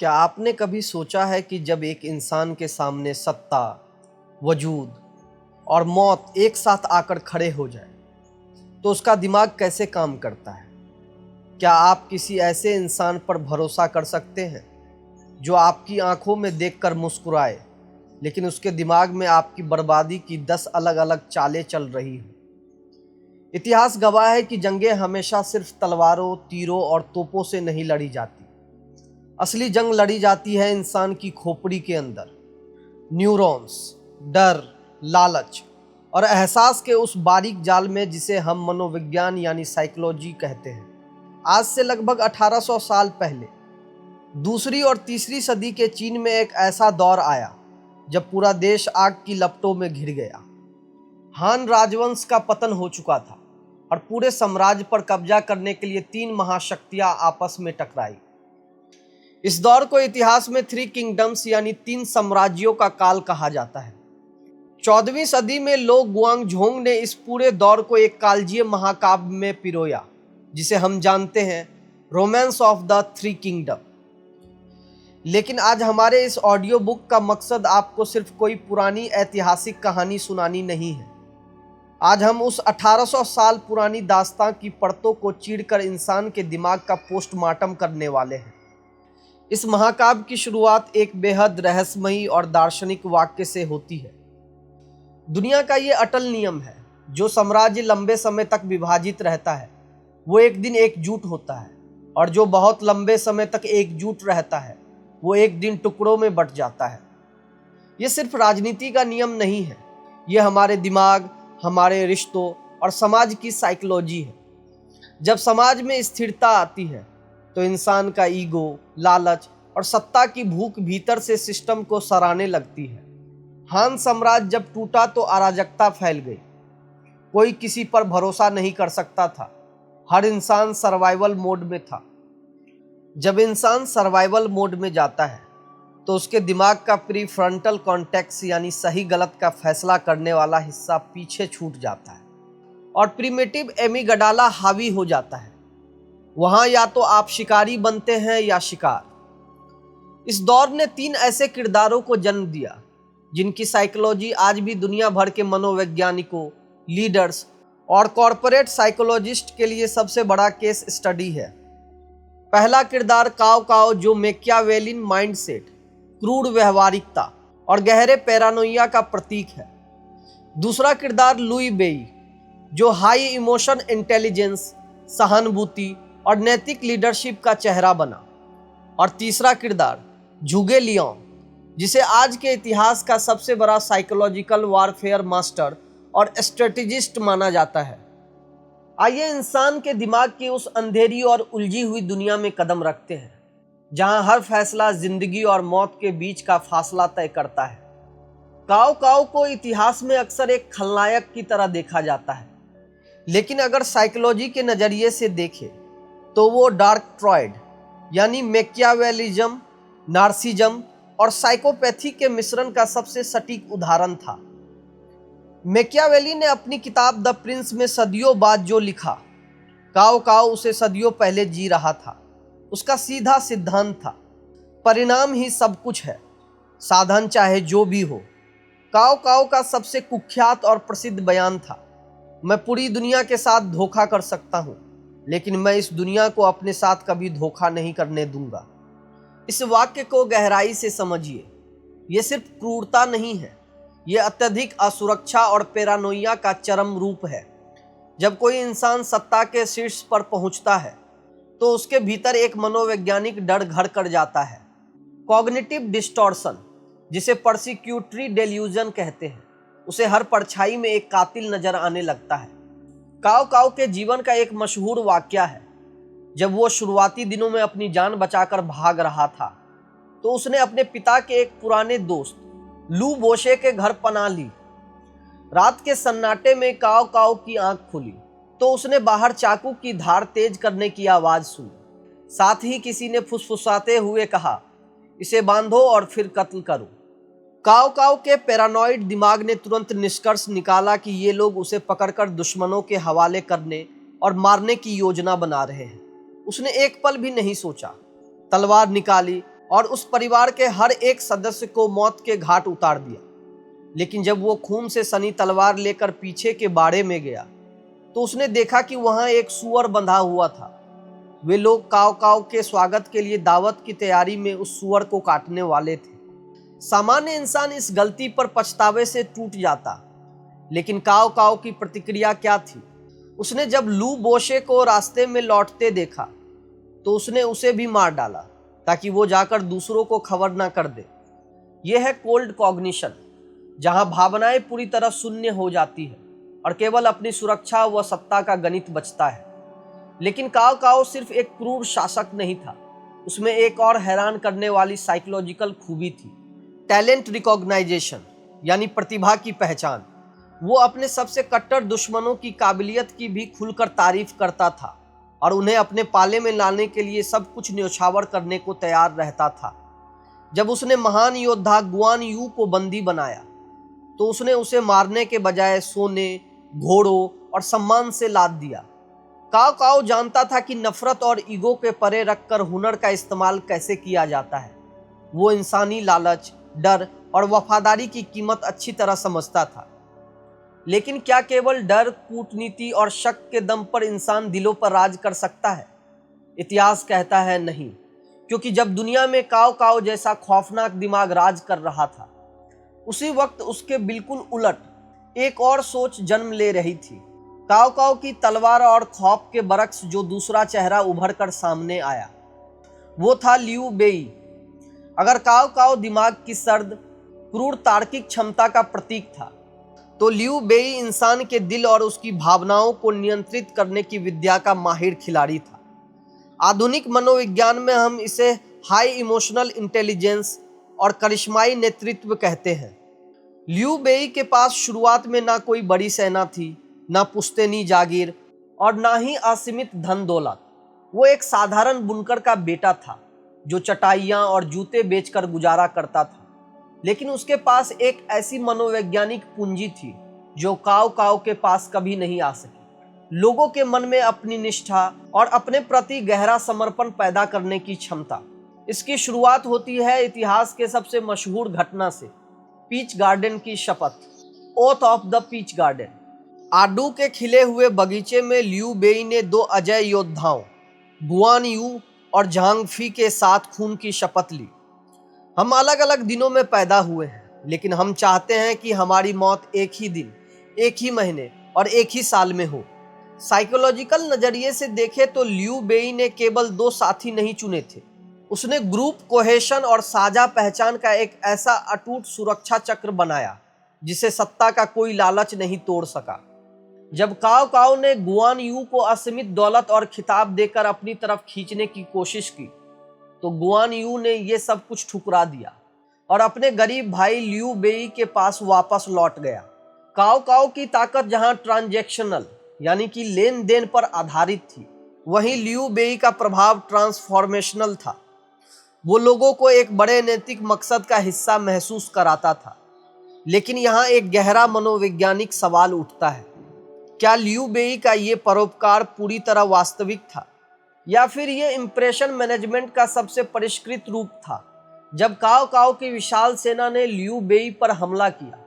क्या आपने कभी सोचा है कि जब एक इंसान के सामने सत्ता, वजूद और मौत एक साथ आकर खड़े हो जाए तो उसका दिमाग कैसे काम करता है? क्या आप किसी ऐसे इंसान पर भरोसा कर सकते हैं जो आपकी आंखों में देखकर मुस्कुराए, लेकिन उसके दिमाग में आपकी बर्बादी की 10 अलग अलग चालें चल रही हो? इतिहास गवाह है कि जंगें हमेशा सिर्फ तलवारों, तीरों और तोपों से नहीं लड़ी जाती। असली जंग लड़ी जाती है इंसान की खोपड़ी के अंदर, न्यूरॉन्स, डर, लालच और एहसास के उस बारीक जाल में जिसे हम मनोविज्ञान यानी साइकोलॉजी कहते हैं। आज से लगभग 1800 साल पहले दूसरी और तीसरी सदी के चीन में एक ऐसा दौर आया जब पूरा देश आग की लपटों में घिर गया। हान राजवंश का पतन हो चुका था और पूरे साम्राज्य पर कब्जा करने के लिए 3 महाशक्तियां आपस में टकराई। इस दौर को इतिहास में 3 किंगडम्स यानी 3 साम्राज्यों का काल कहा जाता है। 14वीं सदी में लो गुआंगझोंग ने इस पूरे दौर को एक कालजीय महाकाव्य में पिरोया जिसे हम जानते हैं रोमांस ऑफ द 3 किंगडम। लेकिन आज हमारे इस ऑडियो बुक का मकसद आपको सिर्फ कोई पुरानी ऐतिहासिक कहानी सुनानी नहीं है। आज हम उस 1800 साल पुरानी दास्तां की परतों को चीरकर इंसान के दिमाग का पोस्टमार्टम करने वाले हैं। इस महाकाव्य की शुरुआत एक बेहद रहस्यमयी और दार्शनिक वाक्य से होती है। दुनिया का ये अटल नियम है, जो साम्राज्य लंबे समय तक विभाजित रहता है वो एक दिन एकजुट होता है, और जो बहुत लंबे समय तक एकजुट रहता है वो एक दिन टुकड़ों में बंट जाता है। ये सिर्फ राजनीति का नियम नहीं है, ये हमारे दिमाग, हमारे रिश्तों और समाज की साइकोलॉजी है। जब समाज में स्थिरता आती है तो इंसान का ईगो, लालच और सत्ता की भूख भीतर से सिस्टम को सराहने लगती है। हान साम्राज्य जब टूटा तो अराजकता फैल गई। कोई किसी पर भरोसा नहीं कर सकता था। हर इंसान सर्वाइवल मोड में था। जब इंसान सर्वाइवल मोड में जाता है तो उसके दिमाग का प्रीफ्रंटल कॉर्टेक्स यानी सही गलत का फैसला करने वाला हिस्सा पीछे छूट जाता है और प्रिमिटिव एमिगडाला हावी हो जाता है। वहां या तो आप शिकारी बनते हैं या शिकार। इस दौर ने 3 ऐसे किरदारों को जन्म दिया जिनकी साइकोलॉजी आज भी दुनिया भर के मनोवैज्ञानिकों, लीडर्स और कॉरपोरेट साइकोलॉजिस्ट के लिए सबसे बड़ा केस स्टडी है। पहला किरदार काओ काओ, जो मैकियावेलियन माइंडसेट, क्रूर व्यवहारिकता और गहरे पैरानोइया का प्रतीक है। दूसरा किरदार लुई बेई, जो हाई इमोशन इंटेलिजेंस, सहानुभूति और नैतिक लीडरशिप का चेहरा बना। और तीसरा किरदार झुगे लियोंग, जिसे आज के इतिहास का सबसे बड़ा साइकोलॉजिकल वारफेयर मास्टर और स्ट्रेटेजिस्ट माना जाता है। आइए इंसान के दिमाग की उस अंधेरी और उलझी हुई दुनिया में कदम रखते हैं, जहां हर फैसला जिंदगी और मौत के बीच का फासला तय करता है। काओ काओ को इतिहास में अक्सर एक खलनायक की तरह देखा जाता है, लेकिन अगर साइकोलॉजी के नजरिए से देखें तो वो डार्क ट्रॉयड यानी मैकियावेलिज्म, नार्सिज्म और साइकोपैथी के मिश्रण का सबसे सटीक उदाहरण था। मैकियावेली ने अपनी किताब द प्रिंस में सदियों बाद जो लिखा, काओ काओ उसे सदियों पहले जी रहा था। उसका सीधा सिद्धांत था, परिणाम ही सब कुछ है, साधन चाहे जो भी हो। काओ काओ का सबसे कुख्यात और प्रसिद्ध बयान था, मैं पूरी दुनिया के साथ धोखा कर सकता हूँ, लेकिन मैं इस दुनिया को अपने साथ कभी धोखा नहीं करने दूंगा। इस वाक्य को गहराई से समझिए। ये सिर्फ क्रूरता नहीं है, ये अत्यधिक असुरक्षा और पैरानोइया का चरम रूप है। जब कोई इंसान सत्ता के शीर्ष पर पहुंचता है तो उसके भीतर एक मनोवैज्ञानिक डर घर कर जाता है, कॉग्निटिव डिस्टॉर्शन, जिसे परसिक्यूटरी डेल्यूजन कहते हैं। उसे हर परछाई में एक कातिल नजर आने लगता है। काओ काओ के जीवन का एक मशहूर वाकया है, जब वो शुरुआती दिनों में अपनी जान बचाकर भाग रहा था तो उसने अपने पिता के एक पुराने दोस्त लू बोशे के घर पनाह ली। रात के सन्नाटे में काओ काओ की आंख खुली तो उसने बाहर चाकू की धार तेज करने की आवाज सुनी। साथ ही किसी ने फुसफुसाते हुए कहा, इसे बांधो और फिर कत्ल करो। काओ काओ के पैरानॉइड दिमाग ने तुरंत निष्कर्ष निकाला कि ये लोग उसे पकड़कर दुश्मनों के हवाले करने और मारने की योजना बना रहे हैं। उसने एक पल भी नहीं सोचा, तलवार निकाली और उस परिवार के हर एक सदस्य को मौत के घाट उतार दिया। लेकिन जब वो खून से सनी तलवार लेकर पीछे के बाड़े में गया तो उसने देखा कि वहां एक सूअर बंधा हुआ था। वे लोग काव काव के स्वागत के लिए दावत की तैयारी में उस सूअर को काटने वाले थे। सामान्य इंसान इस गलती पर पछतावे से टूट जाता, लेकिन काव काव की प्रतिक्रिया क्या थी? उसने जब लू बोशे को रास्ते में लौटते देखा तो उसने उसे भी मार डाला ताकि वो जाकर दूसरों को खबर ना कर दे। यह है कोल्ड कॉग्निशन, जहां भावनाएं पूरी तरह शून्य हो जाती है और केवल अपनी सुरक्षा व सत्ता का गणित बचता है। लेकिन काव काव सिर्फ एक क्रूर शासक नहीं था, उसमें एक और हैरान करने वाली साइकोलॉजिकल खूबी थी, टैलेंट रिकॉग्नाइजेशन, यानी प्रतिभा की पहचान। वो अपने सबसे कट्टर दुश्मनों की काबिलियत की भी खुलकर तारीफ करता था और उन्हें अपने पाले में लाने के लिए सब कुछ न्योछावर करने को तैयार रहता था। जब उसने महान योद्धा गुआन यू को बंदी बनाया तो उसने उसे मारने के बजाय सोने, घोड़ों और सम्मान से लाद दिया। काव काव जानता था कि नफरत और ईगो के परे रखकर हुनर का इस्तेमाल कैसे किया जाता है। वो इंसानी लालच, डर और वफादारी की कीमत अच्छी तरह समझता था। लेकिन क्या केवल डर, कूटनीति और शक के दम पर इंसान दिलों पर राज कर सकता है? इतिहास कहता है नहीं, क्योंकि जब दुनिया में काव काव जैसा खौफनाक दिमाग राज कर रहा था, उसी वक्त उसके बिल्कुल उलट एक और सोच जन्म ले रही थी। काव काव की तलवार और खौफ के बरक्स जो दूसरा चेहरा उभर कर सामने आया, वो था लियू बेई। अगर काव काव दिमाग की सर्द, क्रूर तार्किक क्षमता का प्रतीक था, तो लियू बेई इंसान के दिल और उसकी भावनाओं को नियंत्रित करने की विद्या का माहिर खिलाड़ी था। आधुनिक मनोविज्ञान में हम इसे हाई इमोशनल इंटेलिजेंस और करिश्माई नेतृत्व कहते हैं। लियू बेई के पास शुरुआत में ना कोई बड़ी सेना थी, ना पुश्तैनी जागीर और ना ही असीमित धन दौलत। वो एक साधारण बुनकर का बेटा था जो चटाइयाँ और जूते बेचकर गुजारा करता था। लेकिन उसके पास एक ऐसी मनोवैज्ञानिक पूंजी थी जो काव काव के पास कभी नहीं आ सकी। लोगों के मन में अपनी निष्ठा और अपने प्रति गहरा समर्पण पैदा करने की क्षमता। इसकी शुरुआत होती है इतिहास के सबसे मशहूर घटना से, पीच गार्डन की शपथ, oath of the peach garden. आडू के खिले हुए बगीचे में लियू बेई ने दो अजय योद्धाओं गुआन यू और झांग फी के साथ खून की शपथ ली। हम अलग अलग दिनों में पैदा हुए हैं, लेकिन हम चाहते हैं कि हमारी मौत एक ही दिन, एक ही महीने और एक ही साल में हो। साइकोलॉजिकल नजरिए से देखें तो लियू बेई ने केवल दो साथी नहीं चुने थे, उसने ग्रुप कोहेशन और साझा पहचान का एक ऐसा अटूट सुरक्षा चक्र बनाया जिसे सत्ता का कोई लालच नहीं तोड़ सका। जब काव काव ने गुआन यू को असीमित दौलत और खिताब देकर अपनी तरफ खींचने की कोशिश की तो गुआन यू ने यह सब कुछ ठुकरा दिया और अपने गरीब भाई लियू बेई के पास वापस लौट गया। काव काव की ताकत जहां ट्रांजैक्शनल यानी कि लेन देन पर आधारित थी, वहीं लियू बेई का प्रभाव ट्रांसफॉर्मेशनल था। वो लोगों को एक बड़े नैतिक मकसद का हिस्सा महसूस कराता था। लेकिन यहाँ एक गहरा मनोवैज्ञानिक सवाल उठता है, क्या लियू बेई का ये परोपकार पूरी तरह वास्तविक था या फिर ये इंप्रेशन मैनेजमेंट का सबसे परिष्कृत रूप था? जब काव काव की विशाल सेना ने लियू बेई पर हमला किया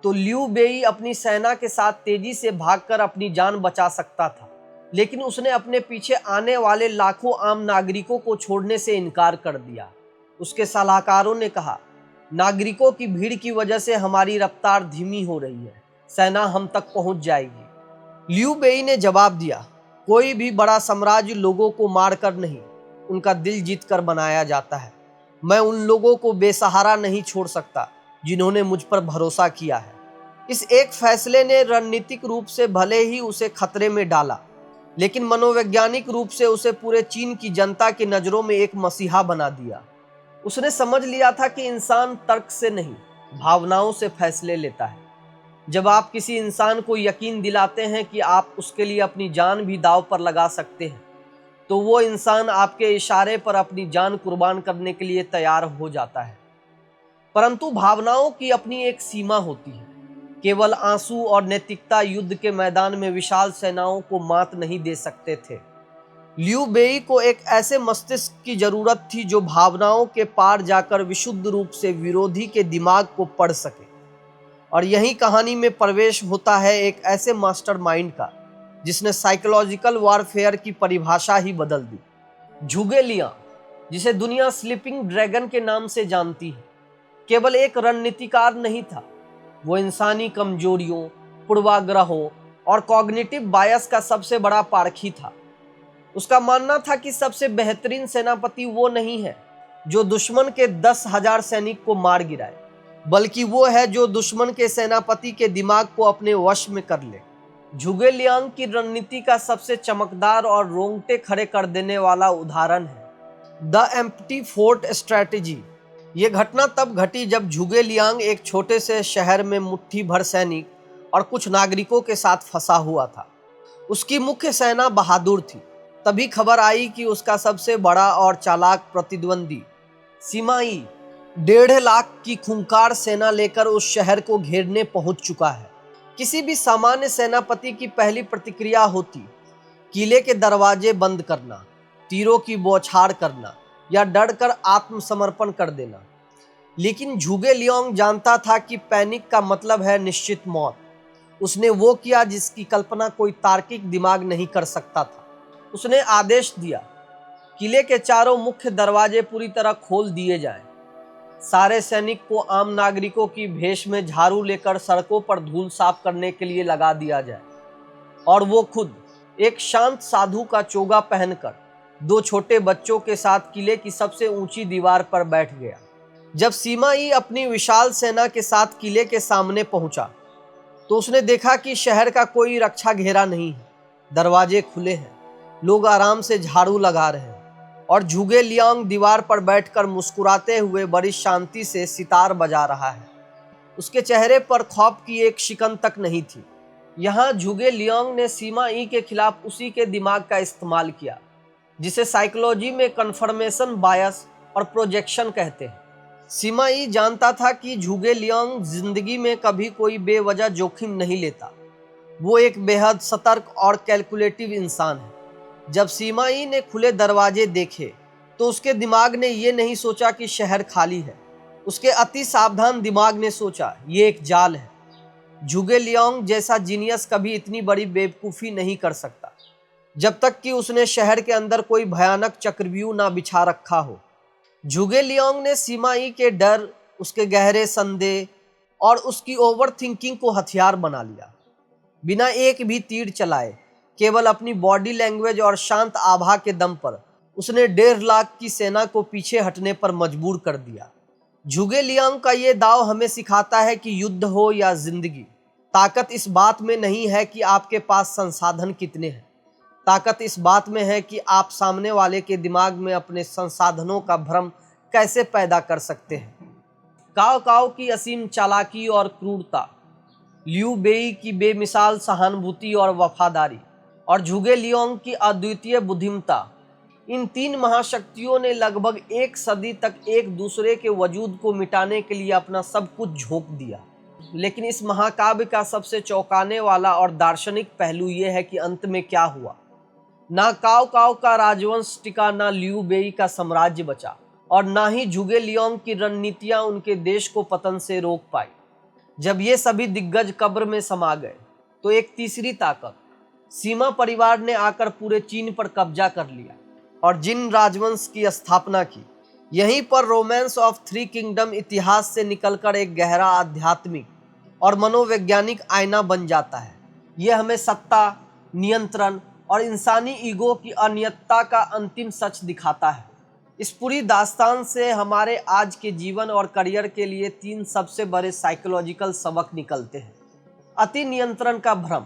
तो लियू बेई अपनी सेना के साथ तेजी से भागकर अपनी जान बचा सकता था, लेकिन उसने अपने पीछे आने वाले लाखों आम नागरिकों को छोड़ने से इनकार कर दिया। उसके सलाहकारों ने कहा, नागरिकों की भीड़ की वजह से हमारी रफ्तार धीमी हो रही है, सेना हम तक पहुंच जाएगी। लियू बेई ने जवाब दिया, कोई भी बड़ा साम्राज्य लोगों को मारकर नहीं, उनका दिल जीतकर बनाया जाता है। मैं उन लोगों को बेसहारा नहीं छोड़ सकता जिन्होंने मुझ पर भरोसा किया है। इस एक फैसले ने रणनीतिक रूप से भले ही उसे खतरे में डाला, लेकिन मनोवैज्ञानिक रूप से उसे पूरे चीन की जनता की नज़रों में एक मसीहा बना दिया। उसने समझ लिया था कि इंसान तर्क से नहीं, भावनाओं से फैसले लेता है। जब आप किसी इंसान को यकीन दिलाते हैं कि आप उसके लिए अपनी जान भी दांव पर लगा सकते हैं, तो वो इंसान आपके इशारे पर अपनी जान कुर्बान करने के लिए तैयार हो जाता है। परंतु भावनाओं की अपनी एक सीमा होती है। केवल आंसू और नैतिकता युद्ध के मैदान में विशाल सेनाओं को मात नहीं दे सकते थे। लियू बेई को एक ऐसे मस्तिष्क की जरूरत थी जो भावनाओं के पार जाकर विशुद्ध रूप से विरोधी के दिमाग को पढ़ सके। और यही कहानी में प्रवेश होता है एक ऐसे मास्टरमाइंड का जिसने साइकोलॉजिकल वॉरफेयर की परिभाषा ही बदल दी। झुगे लियांग, जिसे दुनिया स्लीपिंग ड्रैगन के नाम से जानती है, केवल एक रणनीतिकार नहीं था। वो इंसानी कमजोरियों, पूर्वाग्रहों और कॉग्निटिव बायस का सबसे बड़ा पारखी था। उसका मानना था कि सबसे बेहतरीन सेनापति वो नहीं है जो दुश्मन के 10,000 सैनिक को मार गिराए, बल्कि वो है जो दुश्मन के सेनापति के दिमाग को अपने वश में कर ले। झुगे लियांग की रणनीति का सबसे चमकदार और रोंगटे खड़े कर देने वाला उदाहरण है द एम्प्टी फोर्ट स्ट्रैटेजी। ये घटना तब घटी जब झुगे लियांग एक छोटे से शहर में मुट्ठी भर सैनिक और कुछ नागरिकों के साथ फंसा हुआ था। उसकी मुख्य सेना बहादुर थी। तभी खबर आई कि उसका सबसे बड़ा और चालाक प्रतिद्वंदी सिमा यी 1.5 लाख की खूंखार सेना लेकर उस शहर को घेरने पहुंच चुका है। किसी भी सामान्य सेनापति की पहली प्रतिक्रिया होती किले के दरवाजे बंद करना, तीरों की बौछार करना या डरकर आत्मसमर्पण कर देना। लेकिन झुगे लियांग जानता था कि पैनिक का मतलब है निश्चित मौत। उसने वो किया जिसकी कल्पना कोई तार्किक दिमाग नहीं कर सकता था। उसने आदेश दिया, किले के चारों मुख्य दरवाजे पूरी तरह खोल दिए जाएं। सारे सैनिक को आम नागरिकों की भेष में झाड़ू लेकर सड़कों पर धूल साफ करने के लिए लगा दिया जाए। और वो खुद एक शांत साधु का चोगा पहनकर 2 छोटे बच्चों के साथ किले की सबसे ऊंची दीवार पर बैठ गया। जब सिमा यी अपनी विशाल सेना के साथ किले के सामने पहुंचा तो उसने देखा कि शहर का कोई रक्षा घेरा नहीं है। दरवाजे खुले हैं, लोग आराम से झाड़ू लगा रहे हैं और झुगे लियांग दीवार पर बैठकर मुस्कुराते हुए बड़ी शांति से सितार बजा रहा है। उसके चेहरे पर खौफ की एक शिकन तक नहीं थी। यहाँ झुगे लियांग ने सिमा यी के खिलाफ उसी के दिमाग का इस्तेमाल किया जिसे साइकोलॉजी में कन्फर्मेशन बायस और प्रोजेक्शन कहते हैं। सिमा यी जानता था कि झुगे लियांग जिंदगी में कभी कोई बेवजह जोखिम नहीं लेता। वो एक बेहद सतर्क और कैलकुलेटिव इंसान है। जब सिमा यी ने खुले दरवाजे देखे तो उसके दिमाग ने ये नहीं सोचा कि शहर खाली है। उसके अति सावधान दिमाग ने सोचा ये एक जाल है। झुगे लियांग जैसा जीनियस कभी इतनी बड़ी बेवकूफ़ी नहीं कर सकता जब तक कि उसने शहर के अंदर कोई भयानक चक्रव्यूह ना बिछा रखा हो। झुगे लियांग ने सिमा यी के डर, उसके गहरे संदेह और उसकी ओवर थिंकिंग को हथियार बना लिया। बिना एक भी तीर चलाए, केवल अपनी बॉडी लैंग्वेज और शांत आभा के दम पर उसने 1.5 लाख की सेना को पीछे हटने पर मजबूर कर दिया। झुगे लियांग का ये दाव हमें सिखाता है कि युद्ध हो या जिंदगी, ताकत इस बात में नहीं है कि आपके पास संसाधन कितने हैं। ताकत इस बात में है कि आप सामने वाले के दिमाग में अपने संसाधनों का भ्रम कैसे पैदा कर सकते हैं। काओ काओ की असीम चालाकी और क्रूरता, लियू बेई की बेमिसाल सहानुभूति और वफादारी और झुगे लियांग की अद्वितीय बुद्धिमत्ता, इन 3 महाशक्तियों ने लगभग 1 सदी तक एक दूसरे के वजूद को मिटाने के लिए अपना सब कुछ झोंक दिया। लेकिन इस महाकाव्य का सबसे चौंकाने वाला और दार्शनिक पहलू यह है कि अंत में क्या हुआ। ना काओ काओ का राजवंश टिका, ना लियू बेई का साम्राज्य बचा और ना ही झुगे लियांग की रणनीतियां उनके देश को पतन से रोक पाई। जब ये सभी दिग्गज कब्र में समा गए तो एक तीसरी ताकत, सीमा परिवार ने आकर पूरे चीन पर कब्जा कर लिया और जिन राजवंश की स्थापना की। यहीं पर रोमांस ऑफ 3 किंगडम इतिहास से निकलकर एक गहरा आध्यात्मिक और मनोवैज्ञानिक आईना बन जाता है। यह हमें सत्ता, नियंत्रण और इंसानी ईगो की अनियतता का अंतिम सच दिखाता है। इस पूरी दास्तान से हमारे आज के जीवन और करियर के लिए 3 सबसे बड़े साइकोलॉजिकल सबक निकलते हैं। अति नियंत्रण का भ्रम,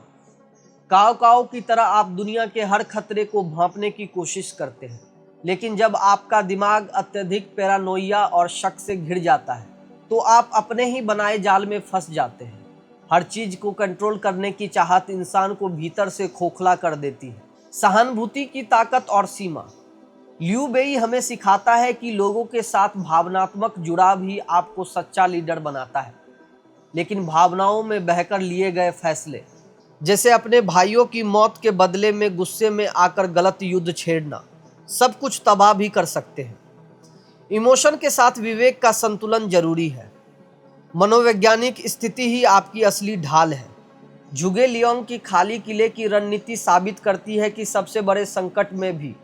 काओ काओ की तरह आप दुनिया के हर खतरे को भांपने की कोशिश करते हैं, लेकिन जब आपका दिमाग अत्यधिक पैरानोइया और शक से घिर जाता है तो आप अपने ही बनाए जाल में फंस जाते हैं। हर चीज को कंट्रोल करने की चाहत इंसान को भीतर से खोखला कर देती है। सहानुभूति की ताकत और सीमा, लियू बेई हमें सिखाता है कि लोगों के साथ भावनात्मक जुड़ाव ही आपको सच्चा लीडर बनाता है, लेकिन भावनाओं में बहकर लिए गए फैसले जैसे अपने भाइयों की मौत के बदले में गुस्से में आकर गलत युद्ध छेड़ना सब कुछ तबाह भी कर सकते हैं। इमोशन के साथ विवेक का संतुलन जरूरी है। मनोवैज्ञानिक स्थिति ही आपकी असली ढाल है। झुगे लियोंग की खाली किले की रणनीति साबित करती है कि सबसे बड़े संकट में भी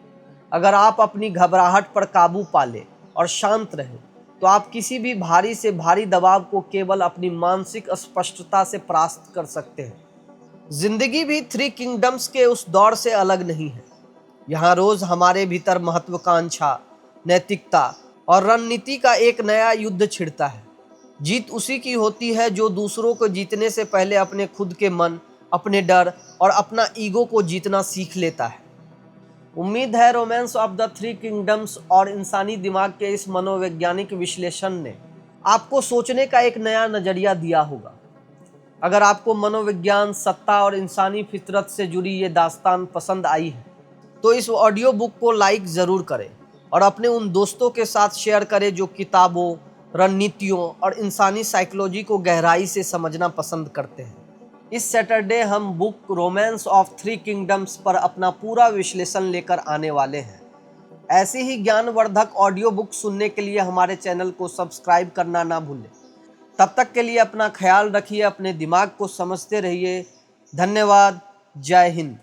अगर आप अपनी घबराहट पर काबू पा लें और शांत रहें तो आप किसी भी भारी से भारी दबाव को केवल अपनी मानसिक स्पष्टता से परास्त कर सकते हैं। जिंदगी भी थ्री किंगडम्स के उस दौर से अलग नहीं है। यहाँ रोज हमारे भीतर महत्वाकांक्षा, नैतिकता और रणनीति का एक नया युद्ध छिड़ता है। जीत उसी की होती है जो दूसरों को जीतने से पहले अपने खुद के मन, अपने डर और अपना ईगो को जीतना सीख लेता है। उम्मीद है romance of the three kingdoms और इंसानी दिमाग के इस मनोवैज्ञानिक विश्लेषण ने आपको सोचने का एक नया नजरिया दिया होगा। अगर आपको मनोविज्ञान, सत्ता और इंसानी फितरत से जुड़ी ये दास्तान पसंद आई है तो इस ऑडियो बुक को लाइक ज़रूर करें और अपने उन दोस्तों के साथ शेयर करें जो किताबों, रणनीतियों और इंसानी साइकोलॉजी को गहराई से समझना पसंद करते हैं। इस सैटरडे हम book romance of three kingdoms पर अपना पूरा विश्लेषण लेकर आने वाले हैं। ऐसी ही ज्ञानवर्धक ऑडियो बुक सुनने के लिए हमारे चैनल को सब्सक्राइब करना ना भूलें। तब तक के लिए अपना ख्याल रखिए, अपने दिमाग को समझते रहिए। धन्यवाद। जय हिंद।